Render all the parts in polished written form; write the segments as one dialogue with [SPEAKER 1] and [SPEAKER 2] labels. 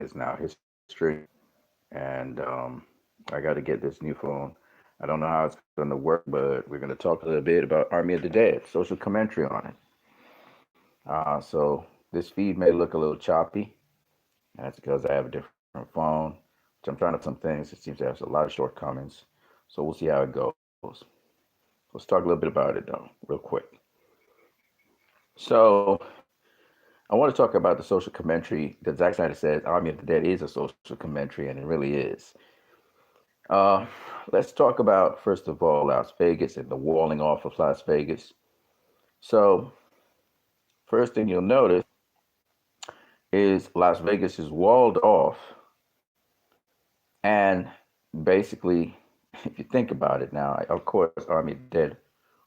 [SPEAKER 1] is now history, and I got to get this new phone. I don't know how it's going to work, but we're going to talk a little bit about Army of the Dead, social commentary on it. So this feed may look a little choppy, and that's because I have a different phone, which I'm trying to fix some things. It seems to have a lot of shortcomings, so we'll see how it goes. Let's talk a little bit about it though, real quick. So I want to talk about the social commentary that Zack Snyder says Army of the Dead is a social commentary, and it really is. Uh, let's talk about, first of all, Las Vegas and the walling off of Las Vegas. So, first thing you'll notice is Las Vegas is walled off, and basically, if you think about it now, of course, Army of the Dead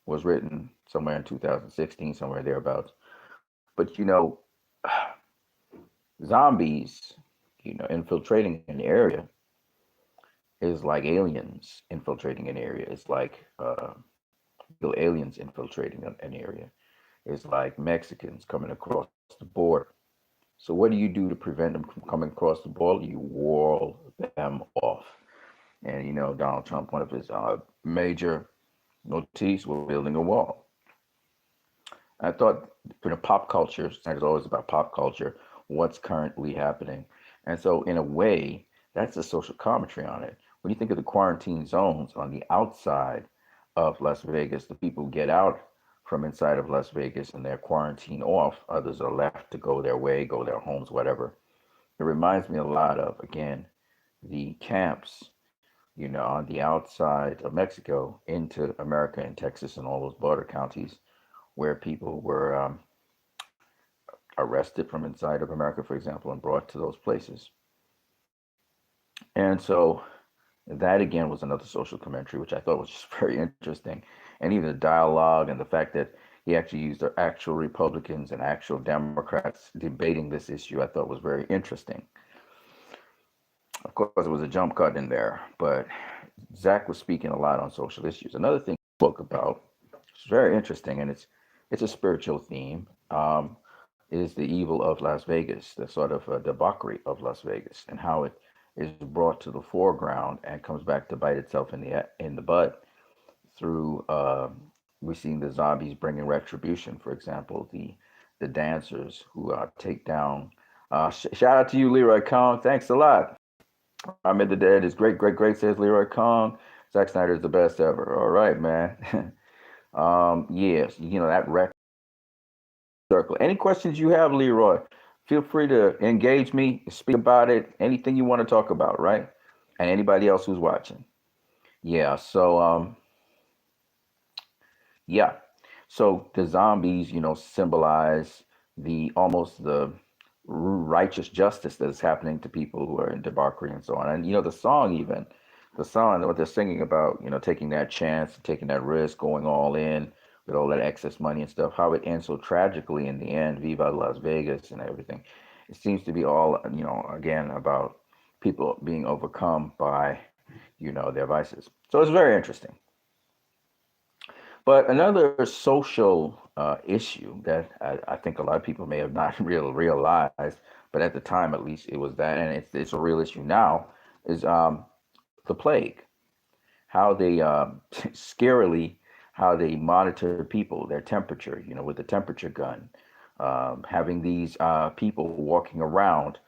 [SPEAKER 1] was written somewhere in 2016, somewhere thereabouts. But zombies, infiltrating an area is like aliens infiltrating an area. It's like real aliens infiltrating an area. It's like Mexicans coming across the border. So what do you do to prevent them from coming across the border? You wall them off. And Donald Trump, one of his major motifs was building a wall. I thought, pop culture, it's always about pop culture, what's currently happening. And so, in a way, that's a social commentary on it. When you think of the quarantine zones on the outside of Las Vegas, the people get out from inside of Las Vegas and they're quarantined off. Others are left to go their way, go their homes, whatever. It reminds me a lot of, again, the camps, on the outside of Mexico into America and Texas and all those border counties where people were arrested from inside of America, for example, and brought to those places. And so that again was another social commentary, which I thought was just very interesting. And even the dialogue and the fact that he actually used the actual Republicans and actual Democrats debating this issue, I thought was very interesting. Of course, it was a jump cut in there, but Zach was speaking a lot on social issues. Another thing he spoke about, which is very interesting, and it's a spiritual theme, is the evil of Las Vegas, the sort of debauchery of Las Vegas, and how it is brought to the foreground and comes back to bite itself in the butt through we're seeing the zombies bringing retribution. For example, the dancers who take down. Shout out to you, Leroy Kong. Thanks a lot. I'm at the Dead is great, great, great. Says Leroy Kong. Zack Snyder is the best ever. All right, man. Yes, that record circle. Any questions you have, Leroy? Feel free to engage me, speak about it, anything you want to talk about, right? And anybody else who's watching. Yeah. So yeah. So the zombies, symbolize the almost the righteous justice that is happening to people who are in debauchery and so on. And the song, even the song, what they're singing about, taking that chance, taking that risk, going all in with all that excess money and stuff, how it ends so tragically in the end, Viva Las Vegas and everything. It seems to be all, again, about people being overcome by, their vices. So it's very interesting. But another social issue that I think a lot of people may have not really realized, but at the time at least it was that, and it's a real issue now, is the plague. How they scarily how they monitor people, their temperature, with the temperature gun, having these people walking around,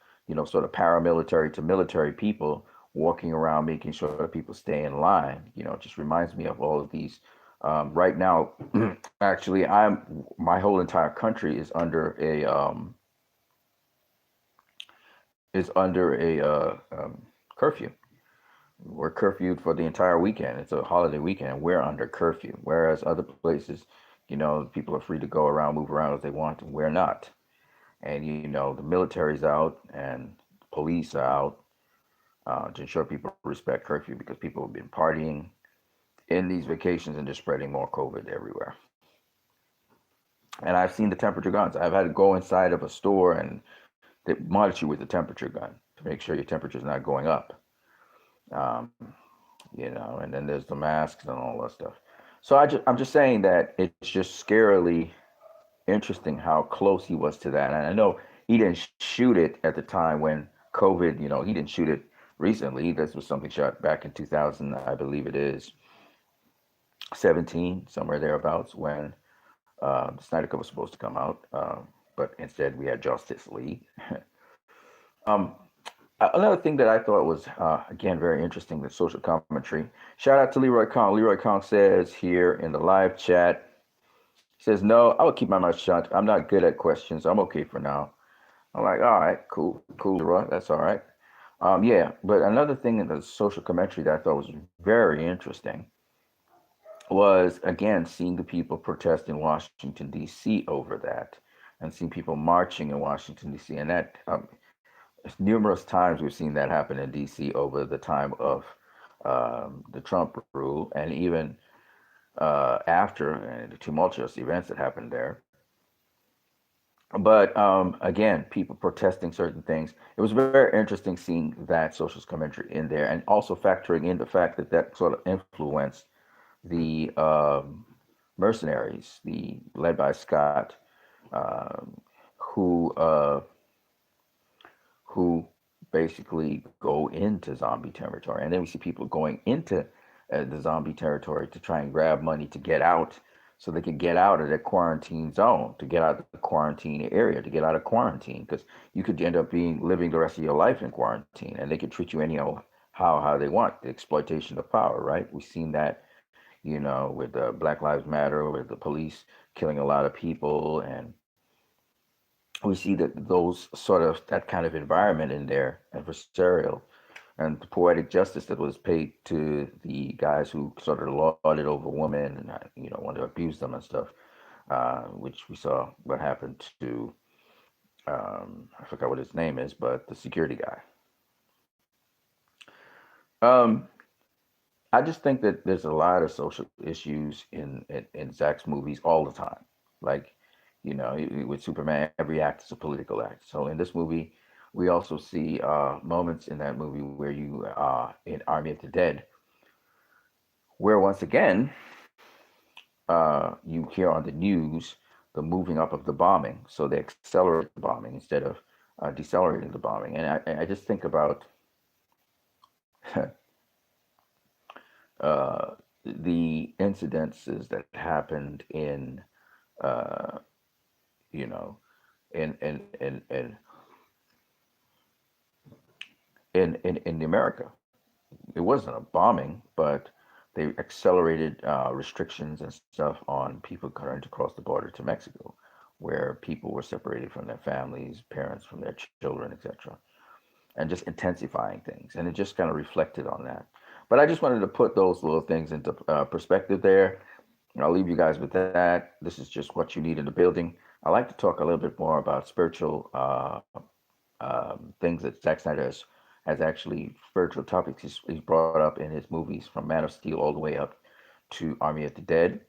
[SPEAKER 1] sort of paramilitary to military people walking around, making sure that people stay in line. It just reminds me of all of these. Right now, actually, my whole entire country is under a curfew. We're curfewed for the entire weekend. It's a holiday weekend. We're under curfew. Whereas other places, people are free to go around, move around as they want, and we're not. And the military's out and police are out to ensure people respect curfew because people have been partying in these vacations and just spreading more COVID everywhere. And I've seen the temperature guns. I've had to go inside of a store and they monitor you with the temperature gun to make sure your temperature is not going up. Um, and then there's the masks and all that stuff. So I'm just saying that it's just scarily interesting how close he was to that. And I know he didn't shoot it at the time when COVID, he didn't shoot it recently. This was something shot back in 2000, I believe it is 17, somewhere thereabouts, when the Snyder Cut was supposed to come out. But instead, we had Justice League. um, Another thing that I thought was, again, very interesting, the social commentary. Shout out to Leroy Kong. Leroy Kong says here in the live chat, he says, no, I will keep my mouth shut. I'm not good at questions. I'm okay for now. I'm like, all right, cool, cool, Leroy. That's all right. Yeah, but another thing in the social commentary that I thought was very interesting was, again, seeing the people protest in Washington, D.C. over that, and seeing people marching in Washington, D.C. And that, numerous times we've seen that happen in D.C. over the time of the Trump rule, and even after the tumultuous events that happened there. But again, people protesting certain things. It was very interesting seeing that social commentary in there, and also factoring in the fact that that sort of influenced the mercenaries, the led by Scott, um, who who basically go into zombie territory. And then we see people going into the zombie territory to try and grab money to get out so they can get out of their quarantine zone, to get out of the quarantine area, to get out of quarantine. Because you could end up being living the rest of your life in quarantine and they could treat you anyhow how they want, the exploitation of power, right? We've seen that, with Black Lives Matter, with the police killing a lot of people, and we see that those sort of that kind of environment in there, adversarial, and the poetic justice that was paid to the guys who sort of lorded over women and wanted to abuse them and stuff, which we saw what happened to I forgot what his name is, but the security guy. Um, I just think that there's a lot of social issues in Zach's movies all the time. Like, with Superman, every act is a political act. So in this movie, we also see moments in that movie where you in Army of the Dead, where once again you hear on the news the moving up of the bombing. So they accelerate the bombing instead of decelerating the bombing. And I just think about uh, the incidences that happened uh, you know, in in in in in America. It wasn't a bombing, but they accelerated restrictions and stuff on people trying to cross the border to Mexico, where people were separated from their families, parents from their children, etc., and just intensifying things. And it just kind of reflected on that. But I just wanted to put those little things into perspective there. I'll leave you guys with that. This is just what you need in the building. I like to talk a little bit more about spiritual things that Zack Snyder has actually spiritual topics he's brought up in his movies, from Man of Steel all the way up to Army of the Dead,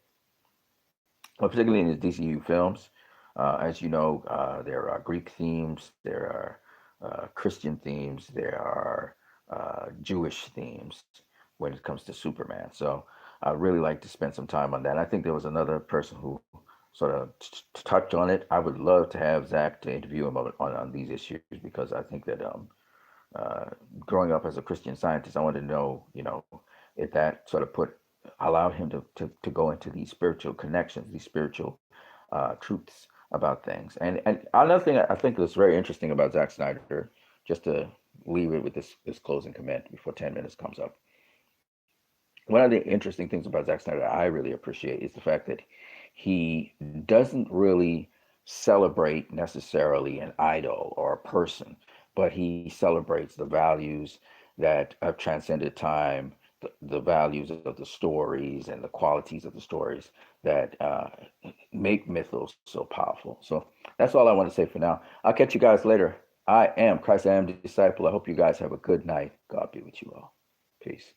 [SPEAKER 1] but particularly in his DCU films. As you know, there are Greek themes, there are Christian themes, there are Jewish themes when it comes to Superman. So I really like to spend some time on that. I think there was another person who sort of touched on it. I would love to have Zach to interview him on these issues, because I think that uh, growing up as a Christian Scientist, I wanted to know, if that sort of allowed him to go into these spiritual connections, these spiritual truths about things. And another thing I think is very interesting about Zack Snyder, just to leave it with this closing comment before 10 minutes comes up. One of the interesting things about Zack Snyder that I really appreciate is the fact that he doesn't really celebrate necessarily an idol or a person, but he celebrates the values that have transcended time, the values of the stories and the qualities of the stories that make mythos so powerful. So that's all I want to say for now. I'll catch you guys later. I am Christ, I am disciple. I hope you guys have a good night. God be with you all. Peace.